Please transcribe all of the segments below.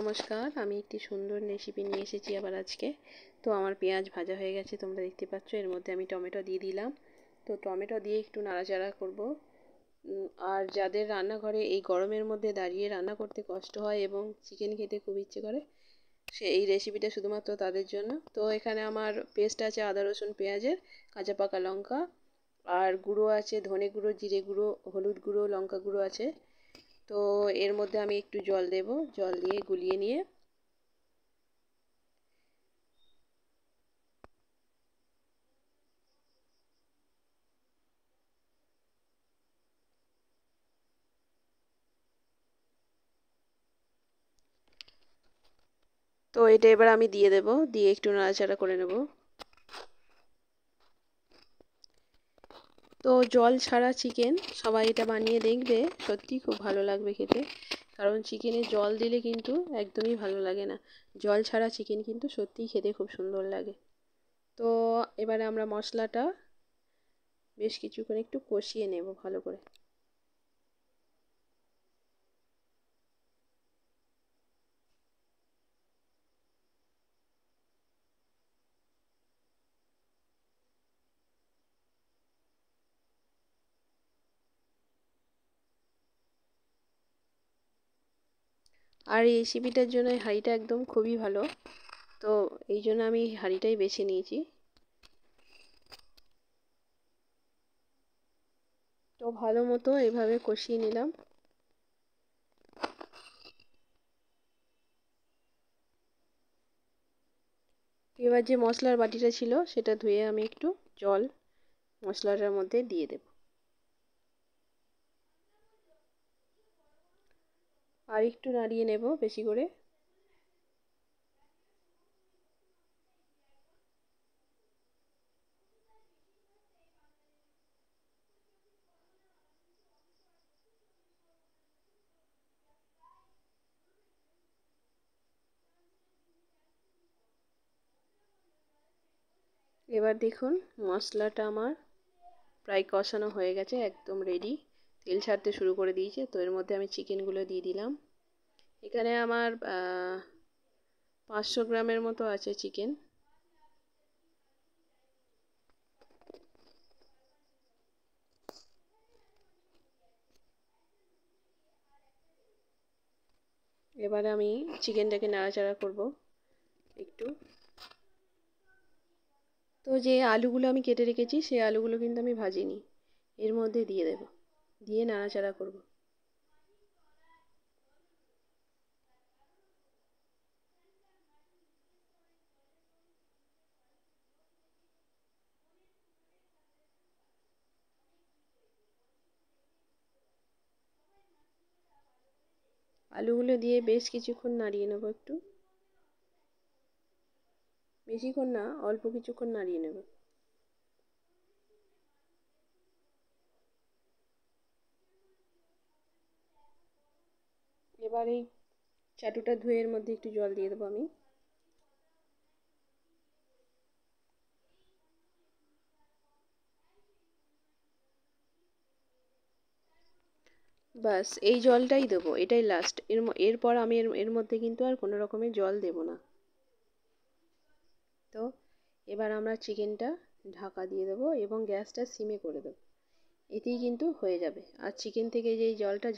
নমস্কার, আমি একটি সুন্দর রেসিপি নিয়ে এসেছি আবার আজকে। তো আমার পেঁয়াজ ভাজা হয়ে গেছে, তোমরা দেখতে পাচ্ছ। এর মধ্যে আমি টমেটো দিয়ে দিলাম। তো টমেটো দিয়ে একটু নাড়াচাড়া করব। আর যাদের রান্নাঘরে এই গরমের মধ্যে দাঁড়িয়ে রান্না করতে কষ্ট হয় এবং চিকেন খেতে খুব ইচ্ছে করে, এই রেসিপিটা শুধুমাত্র তাদের জন্য। তো এখানে আমার পেস্ট আছে আদা রসুন পেঁয়াজের, কাঁচা পাকা লঙ্কা, আর গুঁড়ো আছে ধনে গুঁড়ো, জিরে গুঁড়ো, হলুদ গুঁড়ো, লঙ্কা গুঁড়ো আছে। তো এর মধ্যে আমি একটু জল দেব, জল দিয়ে গুলিয়ে নিয়ে তো এটা এবার আমি দিয়ে দেব, দিয়ে একটু নাড়াচাড়া করে নেব। তো জল ছাড়া চিকেন, সবাই এটা বানিয়ে দেখবে, সত্যি খুব ভালো লাগবে খেতে। কারণ চিকেনে জল দিলে কিন্তু একদমই ভালো লাগে না। জল ছাড়া চিকেন কিন্তু সত্যিই খেতে খুব সুন্দর লাগে। তো এবারে আমরা মশলাটা বেশ কিছুক্ষণ একটু কষিয়ে নেব ভালো করে। আর এই রেসিপিটার জন্য এই হাঁড়িটা একদম খুবই ভালো। তো এই জন্য আমি হাঁড়িটাই বেছে নিয়েছি। তো ভালো মতো এভাবে কষিয়ে নিলাম। এবার যে মশলার বাটিটা ছিল সেটা ধুয়ে আমি একটু জল মশলাটার মধ্যে দিয়ে দেব। আর একটু নাড়িয়ে নেব বেশি করে। এবার দেখুন মশলাটা আমার প্রায় কষানো হয়ে গেছে, একদম রেডি। তেল ছাড়তে শুরু করে দিয়েছে। তো এর মধ্যে আমি চিকেনগুলো দিয়ে দিলাম। এখানে আমার 500 গ্রামের মতো আছে চিকেন। এবারে আমি চিকেনটাকে নাড়াচাড়া করব একটু। তো যে আলুগুলো আমি কেটে রেখেছি সেই আলুগুলো কিন্তু আমি ভাজিনি, এর মধ্যে দিয়ে দেব, দিয়ে নাড়াচাড়া করব। আলুগুলো দিয়ে বেশ কিছুক্ষণ নাড়িয়ে নেব একটু, বেশিক্ষণ না, অল্প কিছুক্ষণ নাড়িয়ে নেব। এবার এই চাটুটা ধুয়ে এর মধ্যে একটু জল দিয়ে দেবো আমি। বাস এই জলটাই দেবো, এটাই লাস্ট। এরপর আমি এর মধ্যে কিন্তু আর কোনো রকমের জল দেব না। তো এবার আমরা চিকেনটা ঢাকা দিয়ে দেবো এবং গ্যাসটা সিমে করে দেবো। এতেই কিন্তু হয়ে যাবে। আর চিকেন থেকে যেই জলটা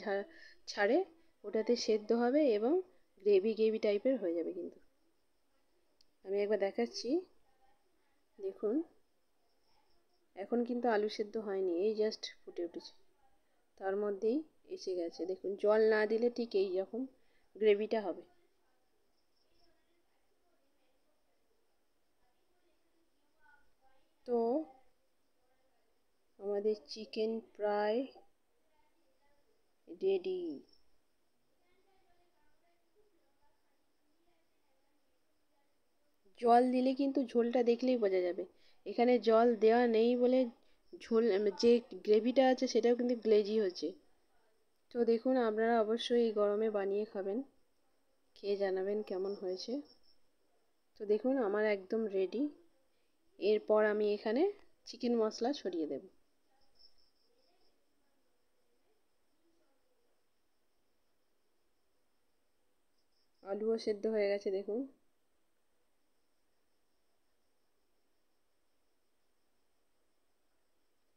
ছাড়ে ওটাতে সেদ্ধ হবে এবং গ্রেভি গ্রেভি টাইপের হয়ে যাবে কিন্তু। আমি একবার দেখাচ্ছি, দেখুন। এখন কিন্তু আলু সেদ্ধ হয়নি, এই জাস্ট ফুটে উঠেছে, তার মধ্যেই এসে গেছে। দেখুন জল না দিলে ঠিক এই রকম গ্রেভিটা হবে। তো আমাদের চিকেন প্রায় রেডি। জল দিলে কিন্তু ঝোলটা দেখলেই বোঝা যাবে। এখানে জল দেওয়া নেই বলে ঝোল যে গ্রেভিটা আছে সেটাও কিন্তু গ্লেজি হচ্ছে। তো দেখুন আপনারা অবশ্যই এই গরমে বানিয়ে খাবেন, খেয়ে জানাবেন কেমন হয়েছে। তো দেখুন আমার একদম রেডি। এরপর আমি এখানে চিকেন মশলা ছড়িয়ে দেব। আলুও সেদ্ধ হয়ে গেছে দেখুন।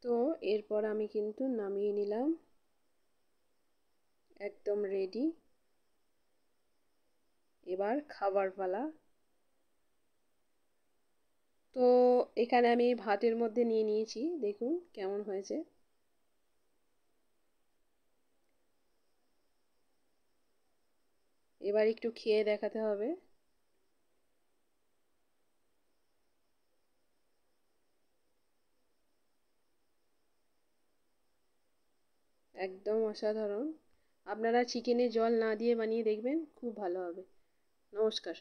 তো এরপর আমি কিন্তু নামিয়ে নিলাম, একদম রেডি। এবার খাবার পালা। তো এখানে আমি ভাতের মধ্যে নিয়ে নিয়েছি, দেখুন কেমন হয়েছে। এবার একটু খেয়ে দেখাতে হবে। একদম অসাধারণ। আপনারা চিকেনে জল না দিয়ে বানিয়ে দেখবেন, খুব ভালো হবে। নমস্কার।